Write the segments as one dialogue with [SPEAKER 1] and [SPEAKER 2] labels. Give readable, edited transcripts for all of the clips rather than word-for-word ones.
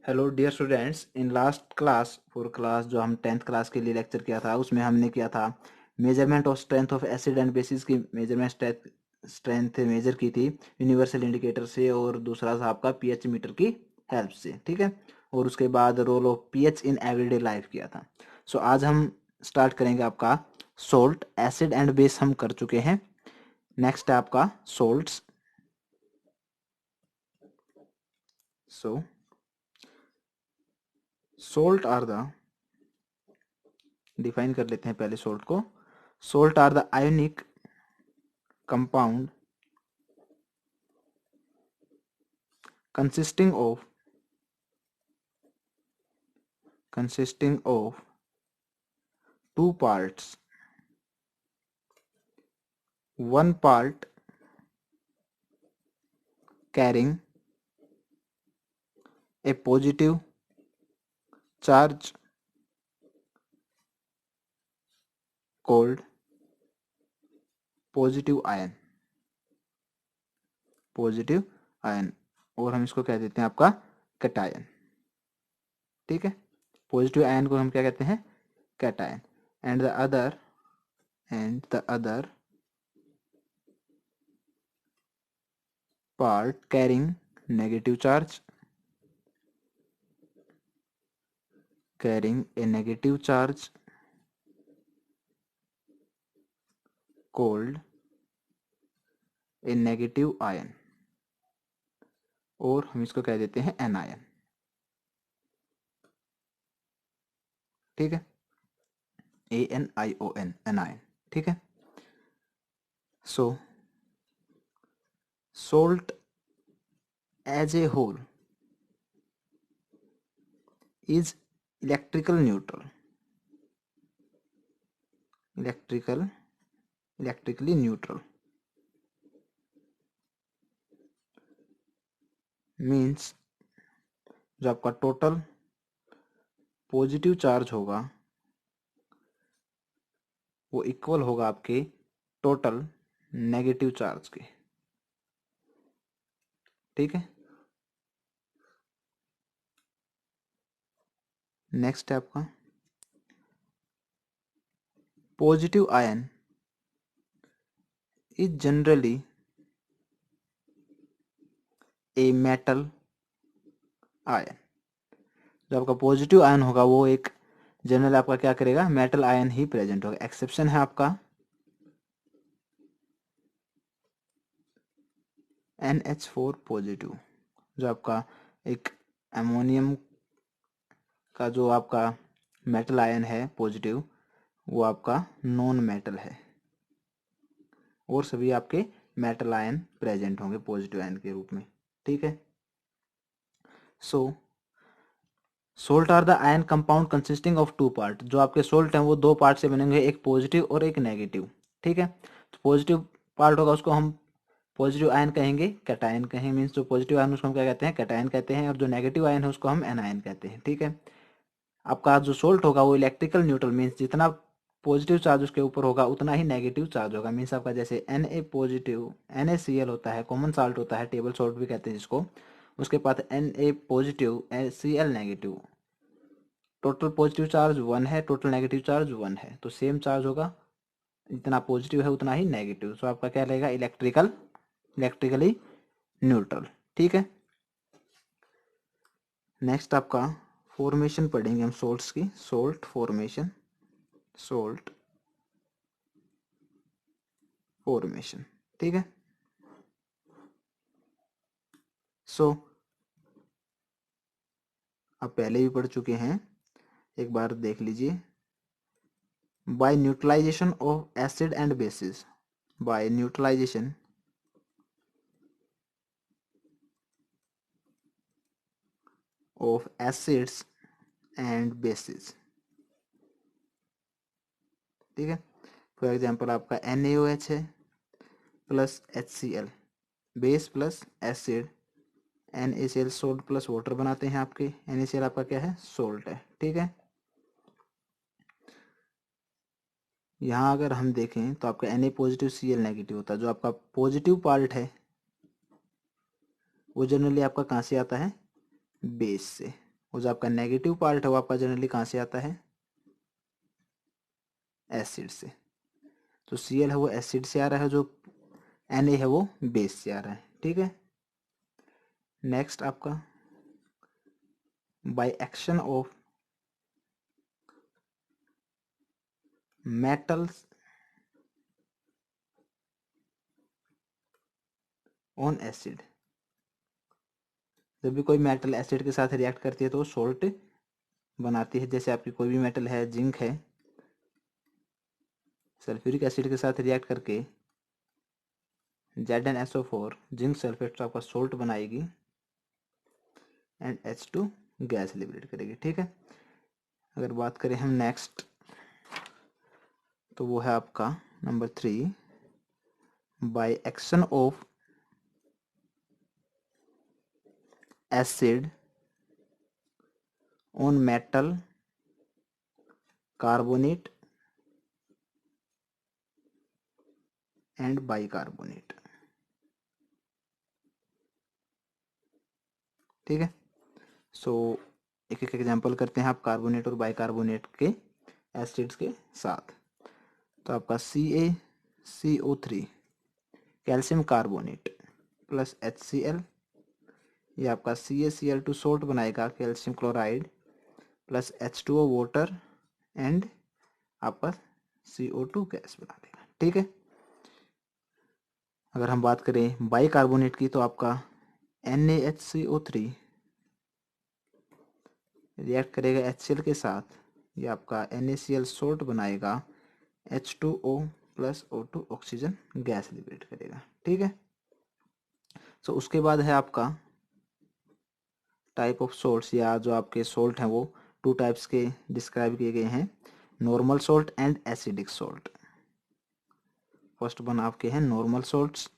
[SPEAKER 1] Hello dear students, in last class for class जो हम 10th class के लिए लेक्चर किया था उसमें हमने किया था measurement of strength of acid and basis की मेजरमेंट स्ट्रेंथ मेजर की थी यूनिवर्सल इंडिकेटर से, और दूसरा था आपका पीएच मीटर की हेल्प से। ठीक है, और उसके बाद role of pH in everyday life किया था। सो आज हम स्टार्ट करेंगे आपका सोल्ट। एसिड एंड बेस हम कर चुके हैं। नेक्स्ट है आपका salts. So salt are the, define कर लेते हैं पहले सोल्ट को। Salt are the ionic compound consisting of two parts. One part carrying a positive charge called positive ion. Positive ion, और हम इसको कह देते हैं आपका कैटायन। ठीक है, पॉजिटिव आयन को हम क्या कहते हैं? Cation. And the other part carrying negative charge, carrying a negative charge called a negative ion, और हम इसको कह देते हैं एनायन। ठीक है, ANION, एनायन। ठीक है, so salt as a whole is electrically neutral means जो आपका टोटल पॉजिटिव चार्ज होगा वो इक्वल होगा आपके टोटल नेगेटिव चार्ज के। ठीक है, नेक्स्ट है आपका positive ion is generally a metal ion. जो आपका पॉजिटिव आयन होगा वो एक जनरल आपका क्या करेगा? मेटल आयन ही प्रेजेंट होगा। एक्सेप्शन है आपका NH4 पॉजिटिव, जो आपका एक एमोनियम का जो आपका मेटल आयन है पॉजिटिव, वो आपका नॉन मेटल है, और सभी आपके मेटल आयन प्रेजेंट होंगे पॉजिटिव आयन के रूप में। ठीक है, so salt are the ion compound consisting of two part. जो आपके सोल्ट हैं वो दो पार्ट से बनेंगे, एक पॉजिटिव और एक नेगेटिव। ठीक है, तो पॉजिटिव पार्ट होगा उसको हम पॉजिटिव आयन कहेंगे, कैटायन कहेंगे। मीन्स जो पॉजिटिव आयन उसको हम क्या कहते हैं? कैटायन कहते हैं, और जो नेगेटिव आयन है उसको हम एनायन कहते हैं। ठीक है, आपका जो सोल्ट होगा वो इलेक्ट्रिकल न्यूट्रल, मीन्स जितना पॉजिटिव चार्ज उसके ऊपर होगा उतना ही नेगेटिव चार्ज होगा। मीन्स आपका जैसे Na पॉजिटिव NaCl होता है, कॉमन साल्ट होता है, टेबल सॉल्ट भी कहते हैं जिसको, उसके पास Na positive Cl negative, total positive charge 1 है, टोटल नेगेटिव चार्ज 1 है, तो सेम चार्ज होगा, जितना पॉजिटिव है उतना ही नेगेटिव। सो आपका क्या रहेगा? Electrically neutral. ठीक है, नेक्स्ट आपका फॉर्मेशन पढ़ेंगे हम सोल्ट्स की। Salt formation, salt formation. ठीक है, सो आप पहले भी पढ़ चुके हैं, एक बार देख लीजिए। By neutralization of acid and bases, by neutralization of acids and bases. ठीक है, फॉर एग्जांपल आपका NaOH है plus HCl, base plus acid, NaCl salt plus water बनाते हैं आपके। NaCl आपका क्या है? सोल्ट है। ठीक है, यहाँ अगर हम देखें तो आपका Na पॉजिटिव Cl नेगेटिव होता है। जो आपका पॉजिटिव पार्ट है वो जनरली आपका कहाँ से आता है? बेस से। वो जो आपका नेगेटिव पार्ट है वो आपका जनरली कहाँ से आता है, एसिड से। तो Cl है वो एसिड से आ रहा है, जो Na है वो बेस से आ रहा है, ठीक है। नेक्स्ट आपका by action of metals on acid, जब भी कोई मेटल एसिड के साथ रिएक्ट करती है तो सोल्ट बनाती है। जैसे आपकी कोई भी मेटल है, जिंक है, सल्फ्यूरिक एसिड के साथ रिएक्ट करके ZnSO4 जिंक सल्फेट तो आपका सोल्ट बनाएगी एंड H2 गैस लिबरेट करेगी, ठीक है। अगर बात करें हम नेक्स्ट, तो वो है आपका number 3, by action of acid on metal carbonate and bicarbonate, ठीक है। सो एक एक एग्जांपल करते हैं आप कार्बोनेट और बाइकार्बोनेट के एसिड्स के साथ। तो आपका CaCO3 calcium carbonate plus HCl, ये आपका CaCl2 सोल्ट बनाएगा, calcium chloride plus H2O water and आपका CO2 गैस बना देगा, ठीक है। अगर हम बात करें बाइकार्बोनेट की, तो आपका NaHCO3 रिएक्ट करेगा HCl के साथ, ये आपका NaCl सोल्ट बनाएगा, H2O plus O2 oxygen gas liberate करेगा, ठीक है। सो उसके बाद है आपका टाइप ऑफ सोल्ट्स, या जो आपके सोल्ट हैं वो 2 टाइप्स के डिस्क्राइब किए गए हैं, normal salt and acidic salt. First one आपके हैं normal salts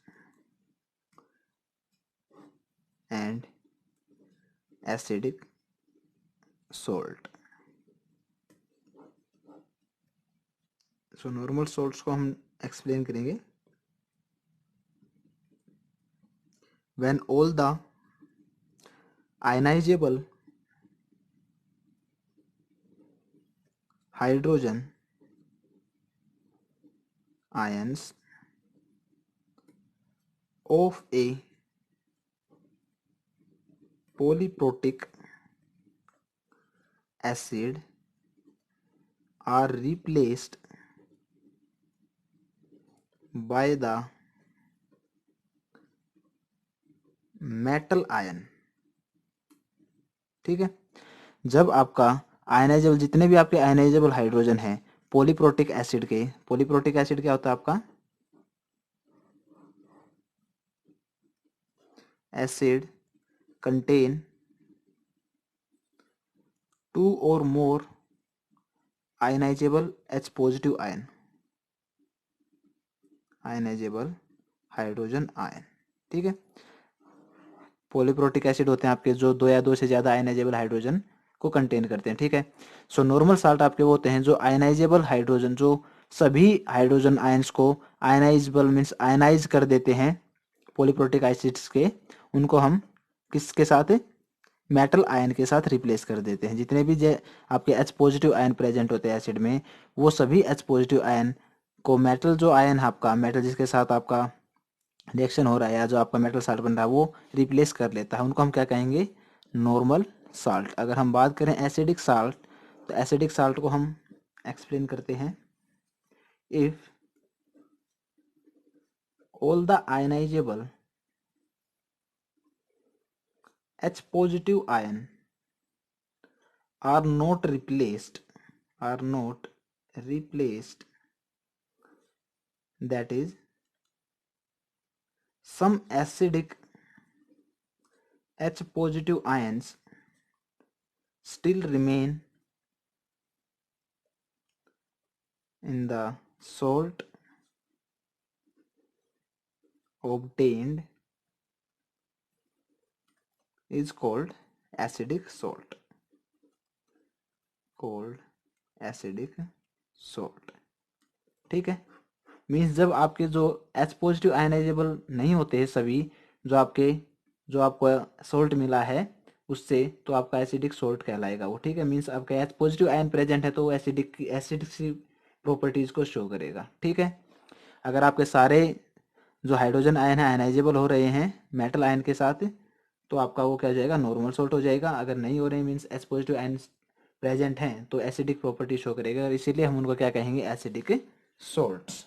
[SPEAKER 1] and acidic salt. So normal salts को हम एक्सप्लेन करेंगे। When all the ionizable hydrogen ions of a polyprotic acid are replaced by the metal ion, ठीक है। जब आपका ionisable, जितने भी आपके आयनाइजेबल हाइड्रोजन है पॉलीप्रोटिक एसिड के, पॉलीप्रोटिक एसिड क्या होता है आपका, acid contain 2 or more ionizable H positive ion, ionizable hydrogen ion, ठीक है। पॉलीप्रोटिक एसिड होते हैं आपके जो 2 या 2 से ज्यादा आयनाइजेबल हाइड्रोजन को कंटेन करते हैं, ठीक है। सो नॉर्मल साल्ट आपके वो होते हैं जो आयनाइजेबल हाइड्रोजन, जो सभी हाइड्रोजन आयंस को आयनाइजेबल मीन्स आयनाइज कर देते हैं पॉलीप्रोटिक एसिड्स के, उनको हम किसके साथ, मेटल आयन के साथ रिप्लेस कर देते हैं। जितने भी आपके H पॉजिटिव आयन प्रेजेंट होते हैं एसिड में, वो सभी H पॉजिटिव आयन को मेटल जो आयन है आपका, मेटल जिसके साथ आपका रिएक्शन हो रहा है या जो आपका मेटल साल्ट बन रहा है वो रिप्लेस कर लेता है, उनको हम क्या कहेंगे, नॉर्मल साल्ट। अगर हम बात करें एसिडिक साल्ट, तो एसिडिक साल्ट को हम एक्सप्लेन करते हैं, if all the ionizable H positive ion are not replaced, that is some acidic H positive ions still remain in the salt obtained is called acidic salt, ठीक है। Means जब आपके जो H positive ionisable नहीं होते हैं सभी, जो आपको सोल्ट मिला है उससे, तो आपका एसिडिक सोल्ट कहलाएगा वो, ठीक है। मीन्स आपका एच पॉजिटिव आयन प्रेजेंट है तो वो एसिडिक सी प्रॉपर्टीज को शो करेगा, ठीक है। अगर आपके सारे जो हाइड्रोजन आयन है आयनाइजेबल हो रहे हैं मेटल आयन के साथ, तो आपका वो क्या हो जाएगा, नॉर्मल सोल्ट हो जाएगा। अगर नहीं हो रहे means H positive ion present हैं तो एसिडिक प्रॉपर्टी शो करेगा, और इसीलिए हम उनको क्या कहेंगे, एसिडिक सोल्ट्स।